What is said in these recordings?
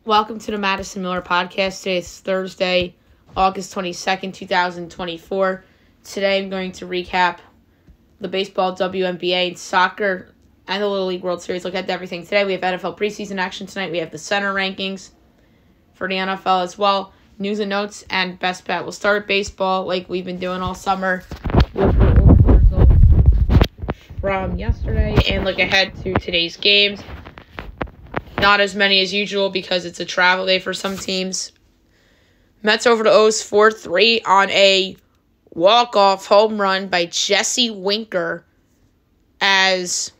Welcome to the Madison Miller Podcast. Today is Thursday, August 22nd, 2024. Today I'm going to recap the baseball, WNBA, soccer, and the Little League World Series. Look at everything today. We have NFL preseason action tonight. We have the center rankings for the NFL as well. News and notes and best bet. We'll start at baseball like we've been doing all summer. We'll go over the results from yesterday and look ahead to today's games. Not as many as usual because it's a travel day for some teams. Mets over the O's 4-3 on a walk-off home run by Jesse Winker as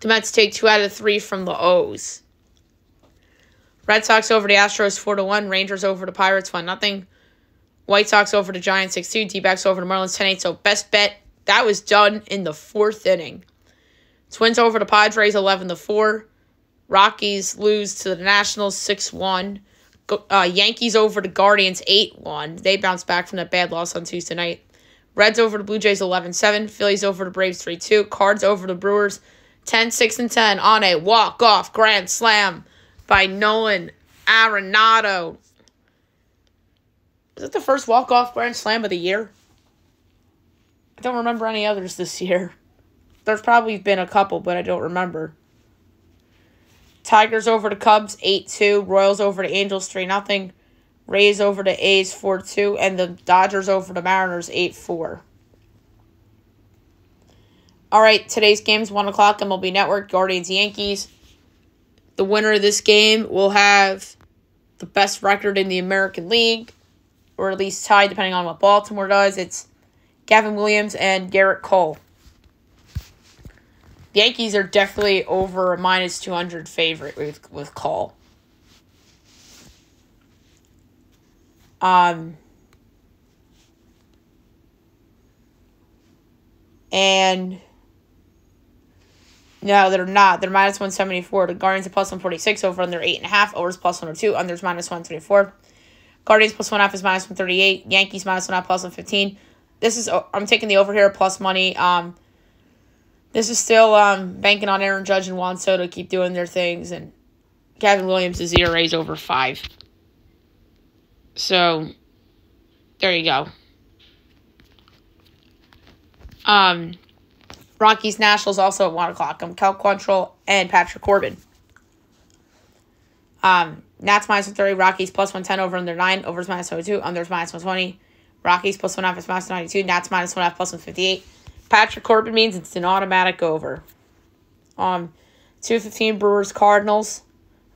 the Mets take 2 out of 3 from the O's. Red Sox over the Astros 4-1. Rangers over the Pirates 1-0. White Sox over the Giants 6-2. D-backs over the Marlins 10-8. So best bet, that was done in the 4th inning. Twins over the Padres 11-4. Rockies lose to the Nationals 6-1. Yankees over the Guardians 8-1. They bounced back from that bad loss on Tuesday night. Reds over the Blue Jays 11-7. Phillies over the Braves 3-2. Cards over the Brewers 10-6-10 on a walk-off grand slam by Nolan Arenado. Is it the first walk-off grand slam of the year? I don't remember any others this year. There's probably been a couple, but I don't remember. Tigers over the Cubs 8-2. Royals over the Angels 3-0. Rays over the A's 4-2. And the Dodgers over the Mariners 8-4. All right, today's game's 1 o'clock, MLB Network, Guardians-Yankees. The winner of this game will have the best record in the American League, or at least tied, depending on what Baltimore does. It's Gavin Williams and Garrett Cole. The Yankees are definitely over a minus 200 favorite with Cole. And no, they're not. They're minus 174. The Guardians are plus 146. Over under 8.5. Overs plus 102. Unders minus 124. Guardians plus 1.5 is minus 138. Yankees minus 1.5 plus 115. I'm taking the over here plus money. This is still banking on Aaron Judge and Juan Soto to keep doing their things. And Gavin Williams is ERA's over 5. So, there you go. Rockies Nationals also at 1 o'clock. Cal Quantrill and Patrick Corbin. Nats minus 130. Rockies plus 110 over under 9. Overs minus 102. Unders minus 120. Rockies plus 1.5 is minus 92. Nats minus 1.5 plus 158. Patrick Corbin means it's an automatic over. 2:15 Brewers Cardinals.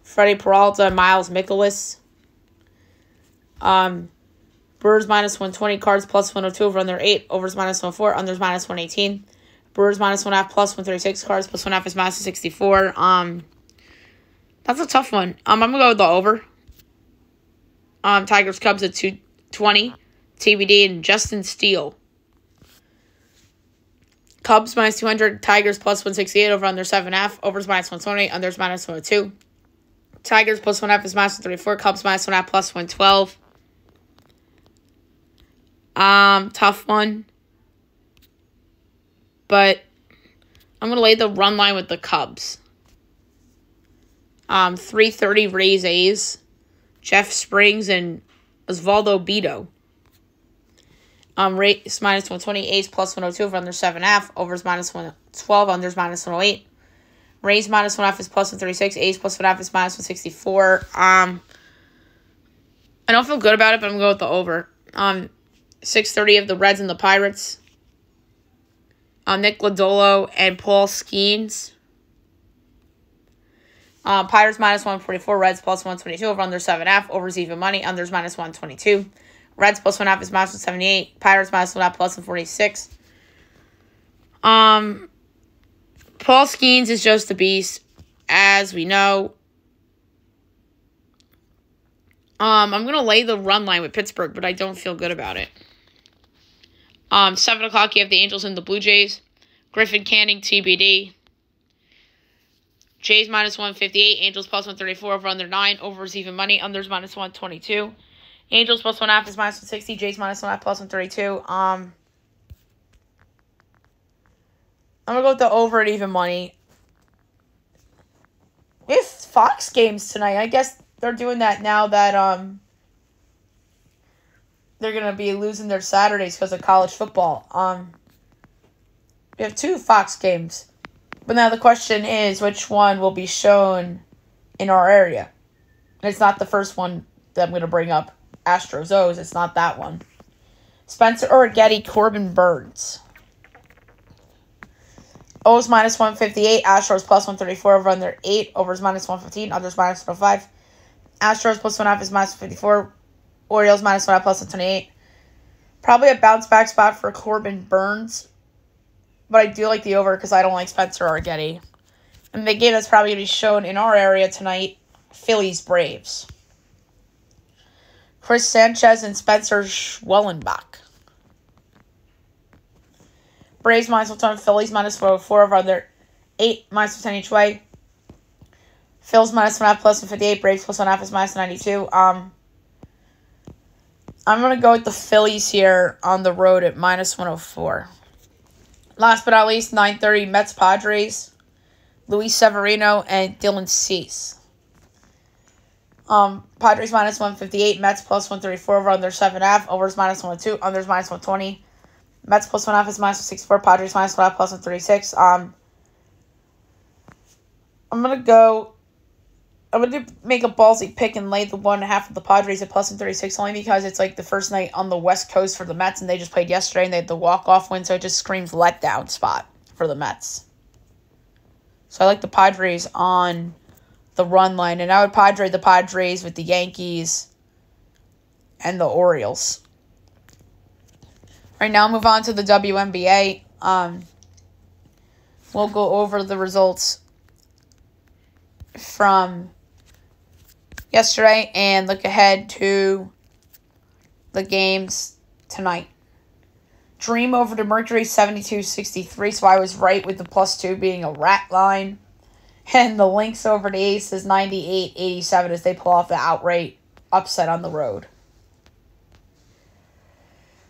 Freddie Peralta, Miles Mikolas. Brewers minus 120. Cards plus 102 over under 8. Overs minus 104. Unders minus 118. Brewers minus 1.5 plus 136. Cards plus 1.5 is minus 64. That's a tough one. I'm gonna go with the over. Tigers Cubs at 220. TBD and Justin Steele. Cubs minus 200, Tigers plus 168, over under 7.5, overs minus 120, unders minus 102. Tigers plus 1.5 is minus 134, Cubs minus 1.5 plus 112. Tough one. But I'm going to lay the run line with the Cubs. 330 Rays A's, Jeff Springs and Osvaldo Bido. Rays minus 120, A's plus 102, over under 7.5, overs minus 112, unders minus 108. Rays minus 1.5 is plus 136, A's plus 1.5 is minus 164. I don't feel good about it, but I'm going to go with the over. 6:30 of the Reds and the Pirates. Nick Lodolo and Paul Skeens. Pirates minus 144, Reds plus 122, over under 7.5, overs even money, unders minus 122. Reds plus 1.5 is minus 178. Pirates minus 1.5 plus 146. Paul Skeens is just a beast, as we know. I'm going to lay the run line with Pittsburgh, but I don't feel good about it. 7 o'clock, you have the Angels and the Blue Jays. Griffin Canning, TBD. Jays minus 158. Angels plus 134, over under 9. Overs even money. Unders minus 122. Angels plus 1.5 is minus 160. Jays minus 1.5 plus 132. I'm going to go with the over at even money. We have Fox games tonight. I guess they're doing that now that they're going to be losing their Saturdays because of college football. We have 2 Fox games. But now the question is, which one will be shown in our area? And it's not the first one that I'm going to bring up. Astros O's. It's not that one. Spencer Orgetti, Corbin Burns. O's minus 158. Astros plus 134. Over under 8. Overs minus 115. Unders minus 105. Astros plus 1.5 is minus 54. Orioles minus 1.5 plus 128. Probably a bounce back spot for Corbin Burns. But I do like the over because I don't like Spencer Orgetti. And the game that's probably going to be shown in our area tonight, Phillies Braves. Chris Sanchez and Spencer Schwellenbach. Braves minus 120, Phillies minus 404 over under 8, minus 10 each way. Phillies minus 1.5 plus 158. Braves plus 1.5 is minus 92. I'm going to go with the Phillies here on the road at minus 104. Last but not least, 9:30 Mets Padres. Luis Severino and Dylan Cease. Padres minus 158. Mets plus 134 over under 7.5. Overs minus 102. Unders minus 120. Mets plus 1.5 is minus 164. Padres minus 1.5 plus 136. I'm going to make a ballsy pick and lay the 1.5 of the Padres at plus 136 only because it's like the first night on the West Coast for the Mets and they just played yesterday and they had the walk-off win, so it just screams letdown spot for the Mets. So I like the Padres on the run line, and I would Padre the Padres with the Yankees and the Orioles. All right, now I'll move on to the WNBA. We'll go over the results from yesterday and look ahead to the games tonight. Dream over to Mercury 72-63, so I was right with the +2 being a rat line. And the Lynx over to Ace is 98-87 as they pull off the outright upset on the road.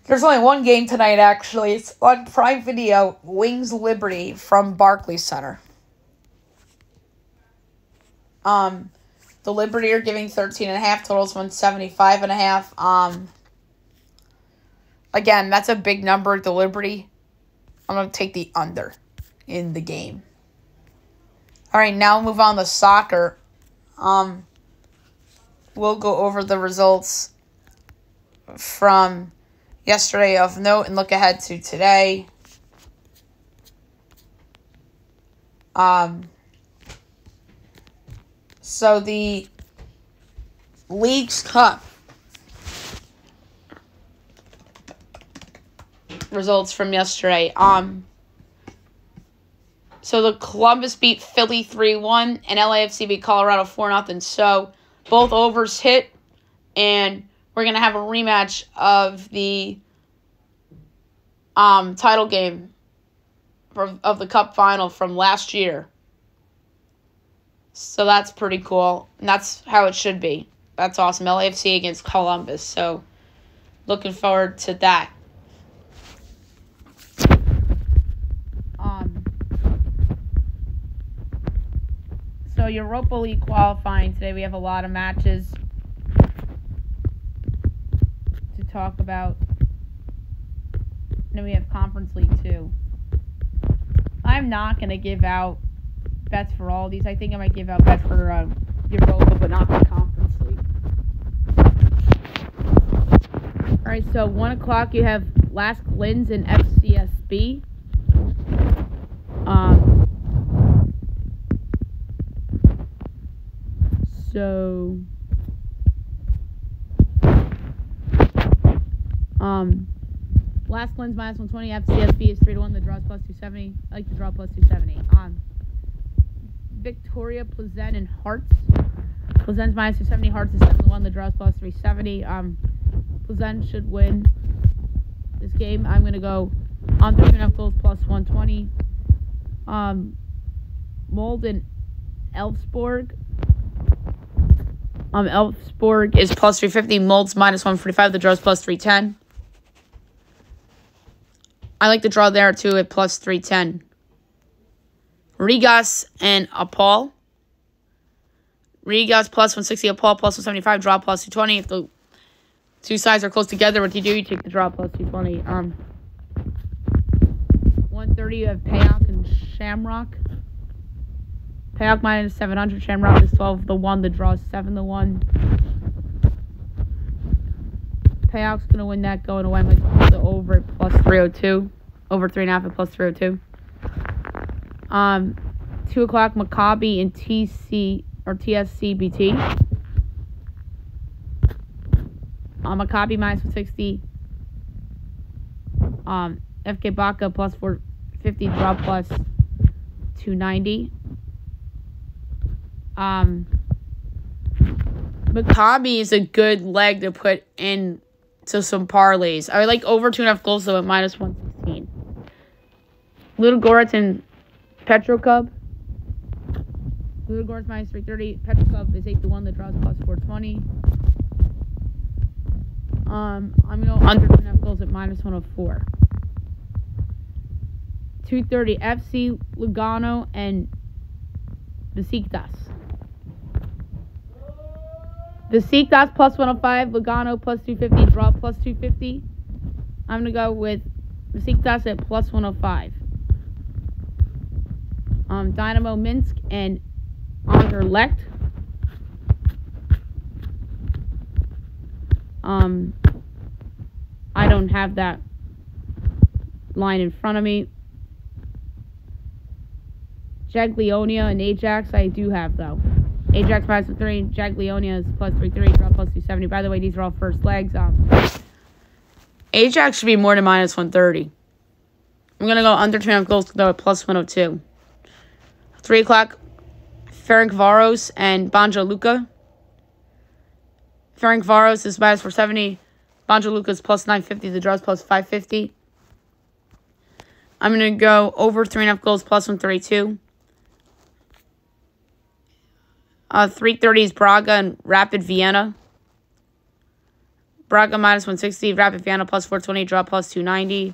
There's only one game tonight, actually. It's on Prime Video, Wings Liberty from Barclays Center. The Liberty are giving 13.5, totals 175.5. Again, that's a big number, the Liberty. I'm going to take the under in the game. All right, now move on to soccer. We'll go over the results from yesterday of note and look ahead to today. So the Leagues Cup results from yesterday. So the Columbus beat Philly 3-1 and LAFC beat Colorado 4-0. So both overs hit, and we're going to have a rematch of the title game of the Cup final from last year. So that's pretty cool, and that's how it should be. That's awesome. LAFC against Columbus. So looking forward to that. So Europa League qualifying today, we have a lot of matches to talk about. And then we have Conference League too. I'm not going to give out bets for all these. I think I might give out bets for Europa, but not the Conference League. All right, so 1 o'clock you have Lask Linz and FCSB. So, Lask Linz minus 120, FCSB is 3-1, the draw is plus 270. I like the draw plus 270. Victoria, Pleasant, and Hearts. Pleasant's minus 270, Hearts is 7-1, the draw is plus 370. Pleasant should win this game. I'm going to go under 2.5 goals plus 120. Mold and Elfsborg. Elfsborg is plus 350. Mold's minus 145. The draw is plus 310. I like the draw there, too, at plus 310. Rigas and Apol. Rigas plus 160, a Paul plus 175, draw plus 220. If the two sides are close together, what do? You take the draw plus 220. 130, you have Payock and Shamrock. Payock minus 700, Shamrock is 12-1, the draw is 7-1. Payock's going to win that going away. I'm going to put the over at plus 302. Over 3.5 at plus 302. 2 o'clock, Maccabi and TSCBT. Maccabi minus 160. FK Baca plus 450, draw plus 290. Maccabi is a good leg to put in to some parlays. I would like over 2.5 goals though at minus 116. Little Goretz and Petrocub. Little Goretz minus 330. Petrocub is 8-1. The draws plus 420. I'm gonna go under 2.5 goals at minus 104. 230 FC Lugano and Besiktas. Besiktas plus 105, Lugano plus 250, draw plus 250. I'm going to go with Besiktas at plus 105. Dynamo Minsk and Anderlecht. I don't have that line in front of me. Jagiellonia and Ajax, I do have, though. Ajax minus 3, Jagiellonia is plus 330, draw plus 270. By the way, these are all first legs. Ajax should be more than minus 130. I'm going to go under 2.5 goals, though, at plus 102. 3 o'clock, Ferencvaros and Banja Luka. Ferencvaros is minus 470. Banja Luka is plus 950. The draw is plus 550. I'm going to go over 3.5 goals, plus 132. 330 is Braga and Rapid Vienna. Braga minus 160, Rapid Vienna plus 420, draw plus 290.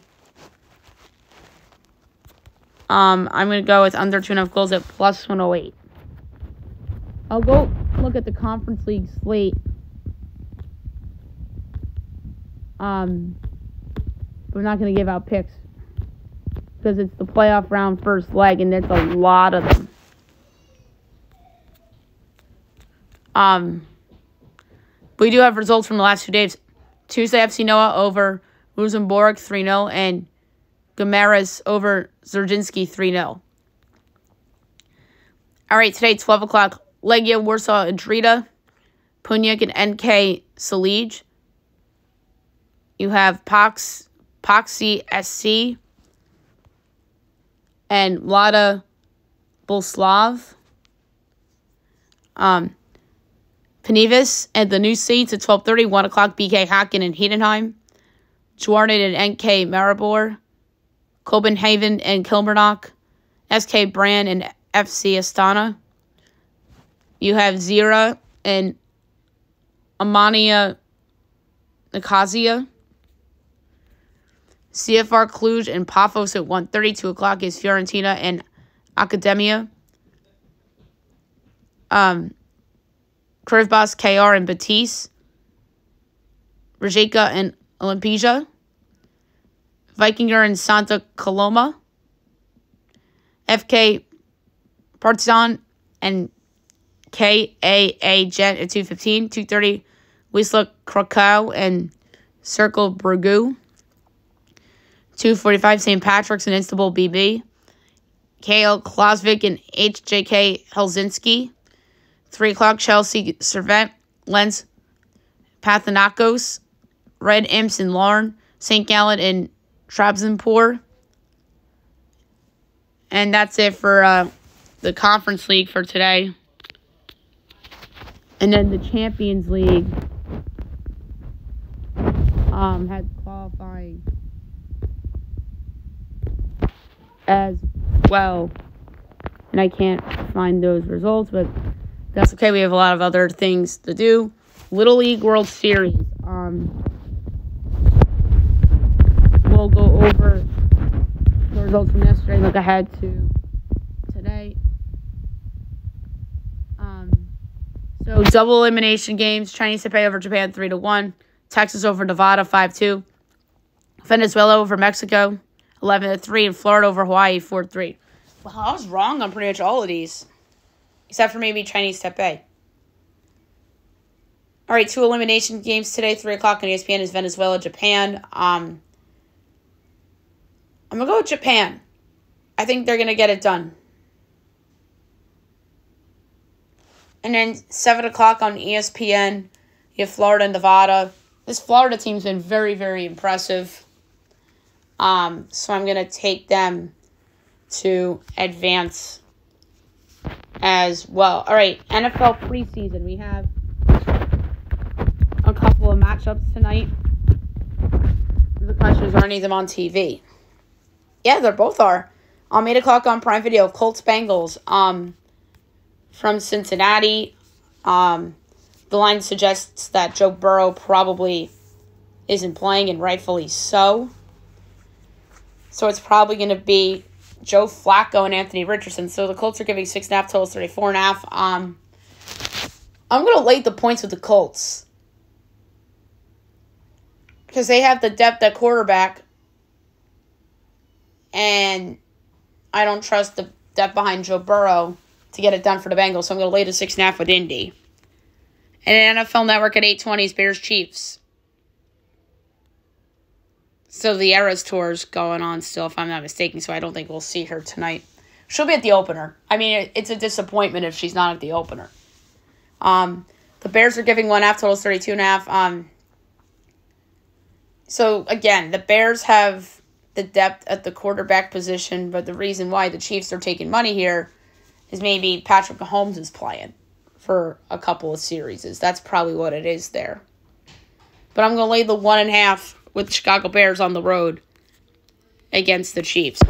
I'm going to go with under 2.5 goals at plus 108. I'll go look at the Conference League slate. We're not going to give out picks because it's the playoff round first leg, and there's a lot of them. We do have results from the last 2 days. Tuesday, FC Noah over Rosenborg 3-0 and Guimarães over Zerzinski 3-0. All right, today, 12 o'clock, Legia Warsaw Adrita, Punjak and NK Salij. You have Poxy SC and Lada Bolslav. Panivis and the new seats at 12:30, 1 o'clock, BK Hacken and Heidenheim. Juarnet and NK Maribor. Copenhagen and Kilmarnock. SK Brand and FC Astana. You have Zira and Amania Nicosia. CFR Cluj and Paphos at 1:30, 2 o'clock is Fiorentina and Academia. Krivbas, KR, and Betis. Rijeka and Olimpija. Vikinger and Santa Coloma. FK Partizan and KAA Jet at 2:15. 2:30, Wisla Krakow and Circle Brugge. 2:45, St. Patrick's and Istanbul BB. KL Klasvik and HJK Helsinki. 3 o'clock, Chelsea Servette, Lens Panathinaikos, Red Imps and Larne, St. Gallen and Trabzonspor. And that's it for the Conference League for today. And then the Champions League had qualifying as well. And I can't find those results, but that's okay. We have a lot of other things to do. Little League World Series. We'll go over the results from yesterday. Look ahead to today. So double elimination games. Chinese Taipei over Japan 3-1. Texas over Nevada 5-2. Venezuela over Mexico 11-3. And Florida over Hawaii 4-3. Well, I was wrong on pretty much all of these. Except for maybe Chinese Taipei. All right, 2 elimination games today. 3 o'clock on ESPN is Venezuela, Japan. I'm going to go with Japan. I think they're going to get it done. And then 7 o'clock on ESPN, you have Florida and Nevada. This Florida team's been very, very impressive. So I'm going to take them to advance as well. All right, NFL preseason. We have a couple of matchups tonight. The question is, are any of them on TV? Yeah, they both are. 8 o'clock on Prime Video, Colts-Bengals. From Cincinnati. The line suggests that Joe Burrow probably isn't playing, and rightfully so. So it's probably going to be Joe Flacco and Anthony Richardson. So the Colts are giving 6.5, totals 34.5. I'm going to lay the points with the Colts, because they have the depth at quarterback, and I don't trust the depth behind Joe Burrow to get it done for the Bengals. So I'm going to lay the 6.5 with Indy. And NFL Network at 8:20 is Bears-Chiefs. So the Eras Tour is going on still, if I'm not mistaken, so I don't think we'll see her tonight. She'll be at the opener. I mean, it's a disappointment if she's not at the opener. The Bears are giving 1.5, totals 32.5. So, again, the Bears have the depth at the quarterback position, but the reason why the Chiefs are taking money here is maybe Patrick Mahomes is playing for a couple of series. That's probably what it is there. But I'm going to lay the 1.5 with the Chicago Bears on the road against the Chiefs,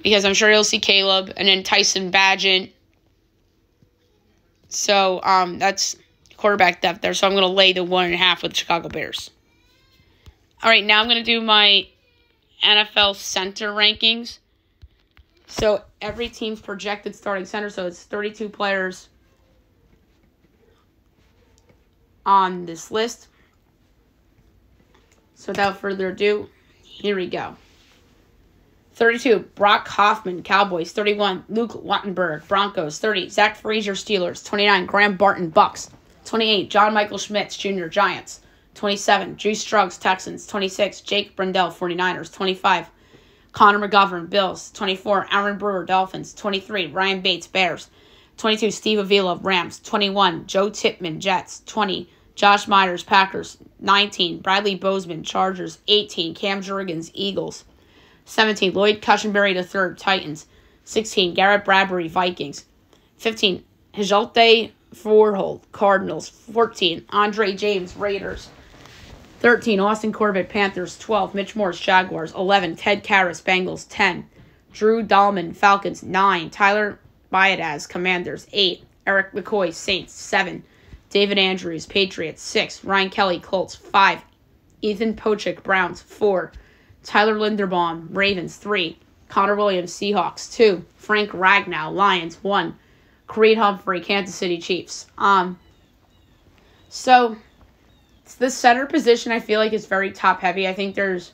because I'm sure you'll see Caleb and then Tyson Bagent. So that's quarterback depth there. So I'm going to lay the 1.5 with the Chicago Bears. All right, now I'm going to do my NFL center rankings. So every team's projected starting center, so it's 32 players on this list. So without further ado, here we go. 32, Brock Hoffman, Cowboys. 31, Luke Wattenberg, Broncos. 30, Zach Frazier, Steelers. 29, Graham Barton, Bucks. 28, John Michael Schmitz, Jr., Giants. 27, Juice Struggs, Texans. 26, Jake Brendel, 49ers. 25, Connor McGovern, Bills. 24, Aaron Brewer, Dolphins. 23, Ryan Bates, Bears. 22, Steve Avila, Rams. 21, Joe Tippmann, Jets. 20, Josh Myers, Packers. 19, Bradley Bozeman, Chargers. 18, Cam Jurgens, Eagles. 17, Lloyd Cushenberry III, Titans. 16, Garrett Bradbury, Vikings. 15, Hijalte Forhold, Cardinals. 14, Andre James, Raiders. 13, Austin Corbett, Panthers. 12, Mitch Morse, Jaguars. 11, Ted Karras, Bengals. 10, Drew Dahlman, Falcons. 9, Tyler Biadasz, Commanders. 8, Eric McCoy, Saints. 7, David Andrews, Patriots. 6, Ryan Kelly, Colts. 5, Ethan Pochik, Browns. 4, Tyler Linderbaum, Ravens. 3, Connor Williams, Seahawks. 2, Frank Ragnow, Lions. 1, Creed Humphrey, Kansas City Chiefs. So the center position, I feel like, is very top-heavy. I think there's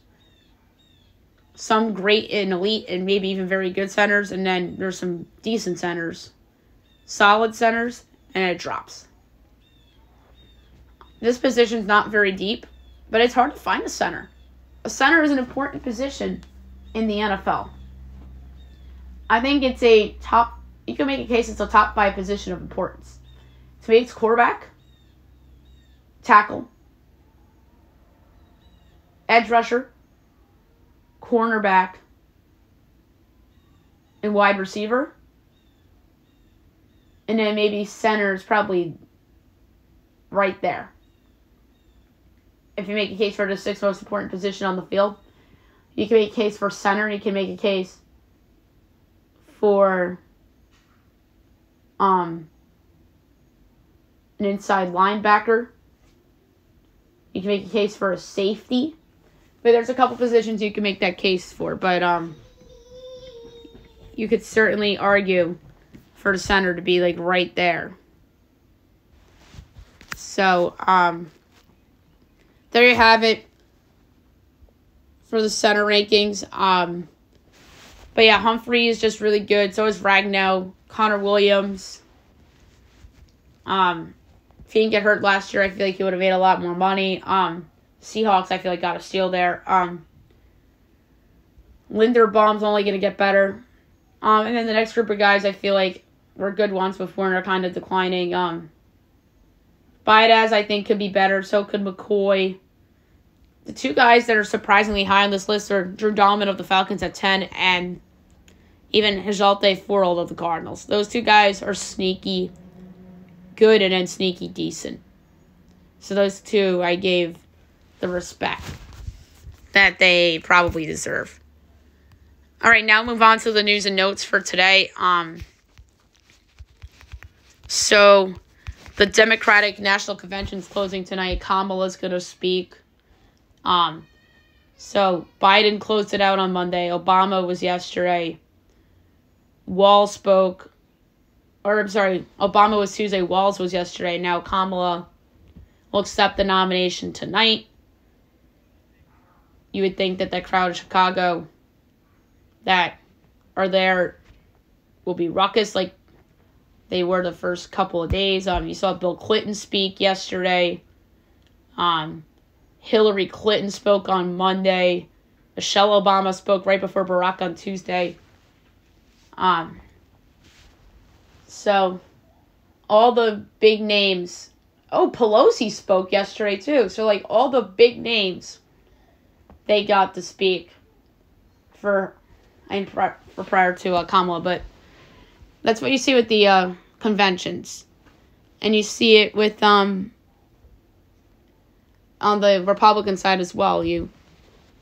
some great and elite and maybe even very good centers, and then there's some decent centers, solid centers, and it drops. This position's not very deep, but it's hard to find a center. A center is an important position in the NFL. I think it's you can make a case it's a top 5 position of importance. To me, it's quarterback, tackle, edge rusher, cornerback, and wide receiver. And then maybe center is probably right there. If you make a case for the 6th most important position on the field, you can make a case for center. You can make a case for an inside linebacker. You can make a case for a safety. But there's a couple positions you can make that case for. But you could certainly argue for the center to be like right there. So, there you have it for the center rankings. But yeah, Humphrey is just really good. So is Ragnow, Connor Williams. If he didn't get hurt last year, I feel like he would have made a lot more money. Seahawks, I feel like, got a steal there. Linderbaum's only going to get better. And then the next group of guys, I feel like, were good ones with Warner kind of declining. Baez, I think, could be better. So could McCoy. The two guys that are surprisingly high on this list are Drew Dahlman of the Falcons at 10 and even Hijalte Forold of the Cardinals. Those two guys are sneaky good and then sneaky decent. So those two I gave the respect that they probably deserve. All right, now move on to the news and notes for today. So the Democratic National Convention's closing tonight. Kamala's going to speak. So Biden closed it out on Monday. Obama was yesterday. Walz spoke. Obama was Tuesday. Walz was yesterday. Now Kamala will accept the nomination tonight. You would think that the crowd of Chicago that are there will be ruckus like they were the first couple of days. You saw Bill Clinton speak yesterday. Hillary Clinton spoke on Monday. Michelle Obama spoke right before Barack on Tuesday. So all the big names. Oh, Pelosi spoke yesterday too. So like all the big names, they got to speak prior to Kamala. But that's what you see with the conventions, and you see it with on the Republican side as well. You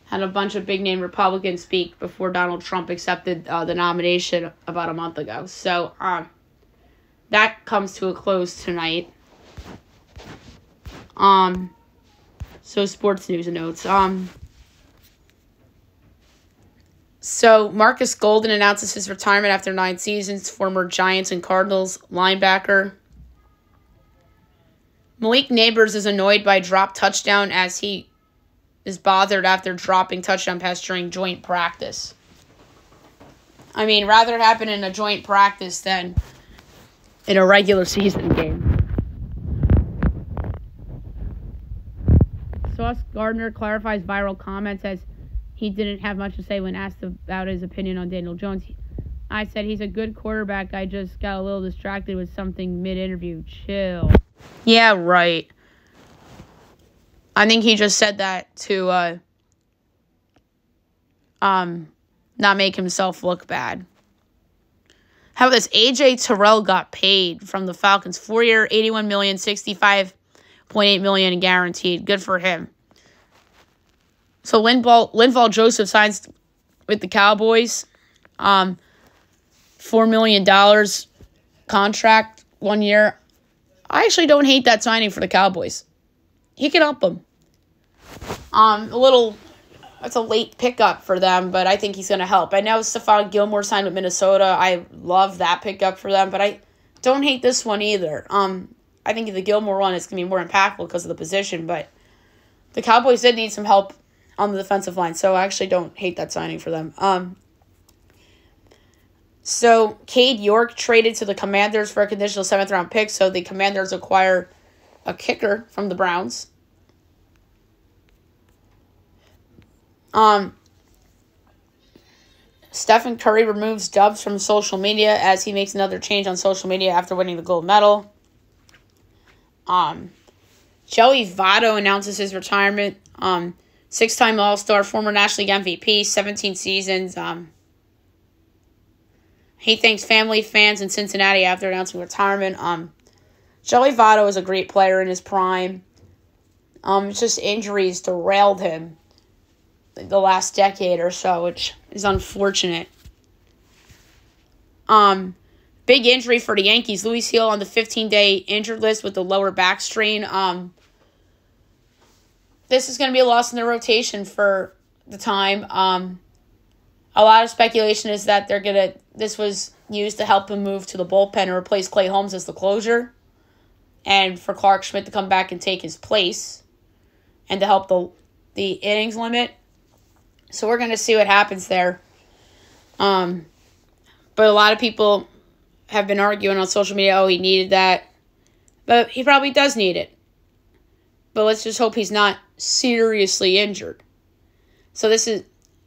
had a bunch of big name Republicans speak before Donald Trump accepted the nomination about a month ago. So that comes to a close tonight. So sports news and notes. So Marcus Golden announces his retirement after 9 seasons. Former Giants and Cardinals linebacker. Malik Neighbors is annoyed by dropped touchdown as he is bothered after dropping touchdown pass during joint practice. I mean, rather it happen in a joint practice than in a regular season game. Sauce Gardner clarifies viral comments as he didn't have much to say when asked about his opinion on Daniel Jones. I said he's a good quarterback. I just got a little distracted with something mid-interview. Chill. Yeah, right. I think he just said that to not make himself look bad. How about this? AJ Terrell got paid from the Falcons. 4-year, $81 million, $65.8 million guaranteed. Good for him. So Linval Joseph signs with the Cowboys. $4 million contract 1 year. I actually don't hate that signing for the Cowboys. He can help them. That's a late pickup for them, but I think he's going to help. I know Stephon Gilmore signed with Minnesota. I love that pickup for them, but I don't hate this one either. I think the Gilmore one is going to be more impactful because of the position, but the Cowboys did need some help on the defensive line, so I actually don't hate that signing for them. So Cade York traded to the Commanders for a conditional 7th-round pick, so the Commanders acquire a kicker from the Browns. Stephen Curry removes Dubs from social media as he makes another change on social media after winning the gold medal. Joey Votto announces his retirement. 6-time All-Star, former National League MVP, 17 seasons. He thanks family, fans, and Cincinnati after announcing retirement. Joey Votto is a great player in his prime. It's just injuries derailed him the last decade or so, which is unfortunate. Big injury for the Yankees. Luis Gil on the 15-day injured list with the lower back strain. This is going to be a loss in their rotation for the time. A lot of speculation is that this was used to help him move to the bullpen and replace Clay Holmes as the closer. and for Clark Schmidt to come back and take his place and to help the innings limit. So we're going to see what happens there. But a lot of people have been arguing on social media, oh, he needed that. But he probably does need it. But let's just hope he's not seriously injured. So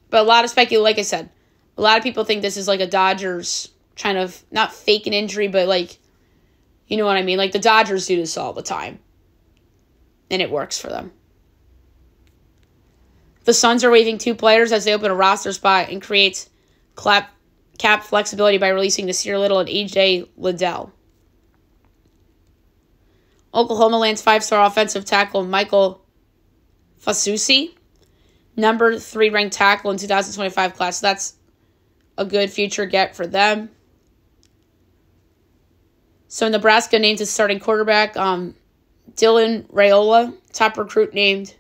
but a lot of like I said, a lot of people think this is like a Dodgers trying to, not fake an injury, but like, you know what I mean? Like the Dodgers do this all the time. And it works for them. The Suns are waiving 2 players as they open a roster spot and creates cap flexibility by releasing Nasir Little and E.J. Liddell. Oklahoma lands 5-star offensive tackle Michael Fasusi, number 3 ranked tackle in 2025 class. So that's a good future get for them. So Nebraska named his starting quarterback, Dylan Raiola, top recruit named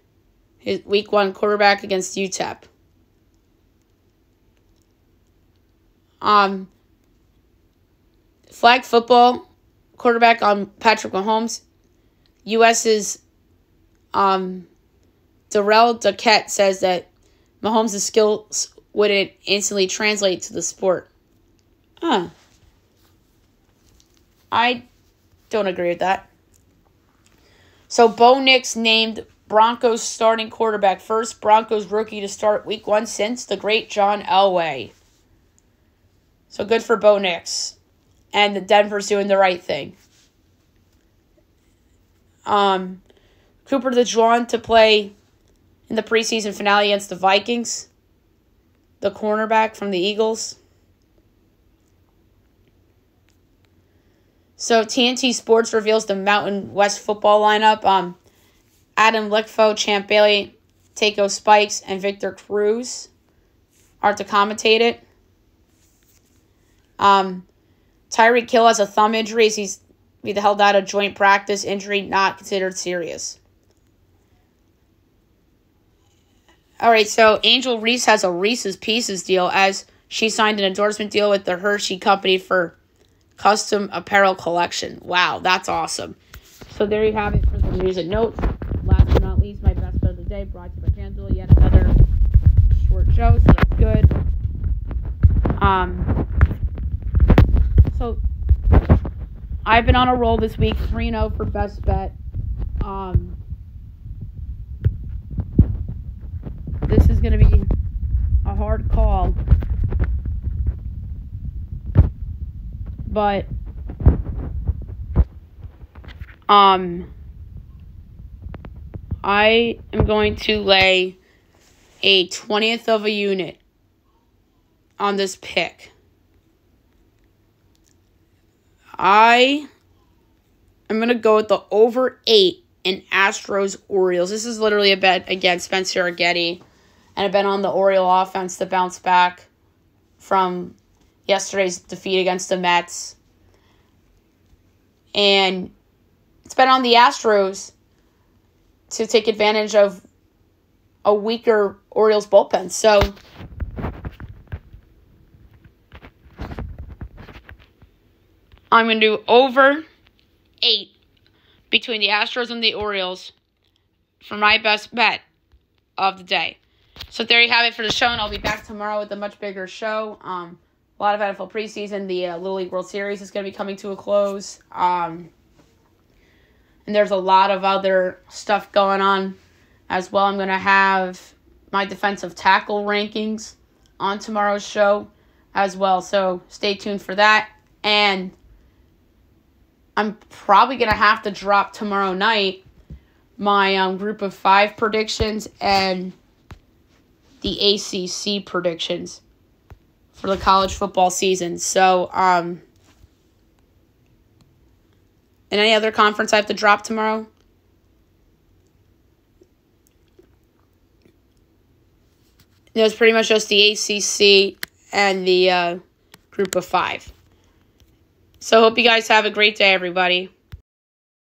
his Week 1 quarterback against UTEP. Flag football quarterback on Patrick Mahomes. US's Darrell Duquette says that Mahomes' skills wouldn't instantly translate to the sport. I don't agree with that. So Bo Nix named Broncos starting quarterback, first Broncos rookie to start Week 1 since the great John Elway. So good for Bo Nix. And the Denver's doing the right thing. Cooper DeJuan to play in the preseason finale against the Vikings. The cornerback from the Eagles. So TNT Sports reveals the Mountain West football lineup. Adam Lickfo, Champ Bailey, Takeo Spikes, and Victor Cruz are to commentate it. Tyreek Hill has a thumb injury. He's held out of joint practice. Injury not considered serious. All right, so Angel Reese has a Reese's Pieces deal as she signed an endorsement deal with the Hershey Company for custom apparel collection. Wow, that's awesome. So there you have it for the news and notes. Last but not least, my best bet of the day brought to you by FanDuel. Yet another short show, so that's good. So I've been on a roll this week, 3-0 for best bet. This is going to be a hard call. But I am going to lay a 20th of a unit on this pick. I am going to go with the over 8 in Astros-Orioles. This is literally a bet against Spencer Argetti. And a bet on the Oriole offense to bounce back from yesterday's defeat against the Mets. And it's been on the Astros to take advantage of a weaker Orioles bullpen. So I'm going to do over 8 between the Astros and the Orioles for my best bet of the day. So there you have it for the show, and I'll be back tomorrow with a much bigger show. A lot of NFL preseason. The Little League World Series is going to be coming to a close. And there's a lot of other stuff going on as well. I'm going to have my defensive tackle rankings on tomorrow's show as well. So stay tuned for that. And I'm probably going to have to drop tomorrow night my group of 5 predictions and the ACC predictions for the college football season. So, and any other conference I have to drop tomorrow? It was pretty much just the ACC and the group of 5. So, hope you guys have a great day, everybody.